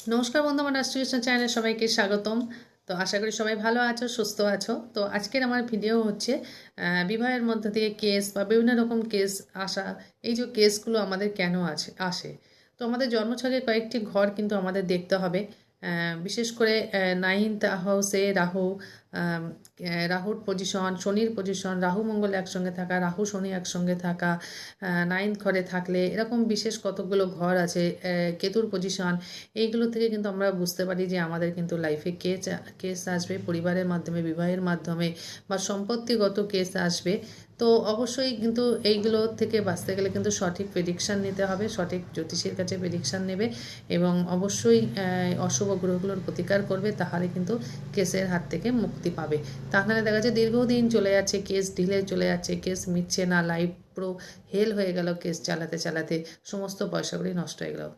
নমস্কার বন্ধু, আমার রাষ্ট্রীয় চ্যানেলে সবাইকে স্বাগতম। তো আশা করি সবাই ভালো আছো, সুস্থ আছো। তো আজকের আমার ভিডিও হচ্ছে বিবাহের মধ্যে দিয়ে কেস বা বিভিন্ন রকম কেস আসা। এই যে কেসগুলো আমাদের কেন আসে। তো আমাদের জন্মছকে কয়েকটি ঘর কিন্তু আমাদের দেখতে হবে। বিশেষ করে নাইনথ হাউসে রাহু, আম, রাহুর পজিশন, শনির পজিশন, রাহু মঙ্গল একসঙ্গে থাকা, রাহু শনি একসঙ্গে থাকা, নাইনথ ঘরে থাকলে এরকম বিশেষ কতগুলো ঘর আছে, কেতুর পজিশন। এইগুলো থেকে কিন্তু আমরা বুঝতে পারি যে আমাদের কিন্তু লাইফে কেস আসবে, পরিবারের মাধ্যমে, বিবাহের মাধ্যমে বা সম্পত্তিগত কেস আসবে। তো অবশ্যই কিন্তু এইগুলো থেকে বাঁচতে গেলে কিন্তু সঠিক প্রেডিকশান নিতে হবে, সঠিক জ্যোতিষীর কাছে প্রেডিকশান নেবে এবং অবশ্যই অশুভ গ্রহগুলোর প্রতিকার করবে, তাহলে কিন্তু কেসের হাত থেকে মুক্তি পাবে। তাহলে দেখা যাচ্ছে দীর্ঘদিন চলে যাচ্ছে, কেস ঢিলে চলে যাচ্ছে, কেস মিটছে না, লাইফ পুরো হেল হয়ে গেল, কেস চালাতে চালাতে সমস্ত পয়সাগুলি নষ্ট হয়ে গেল।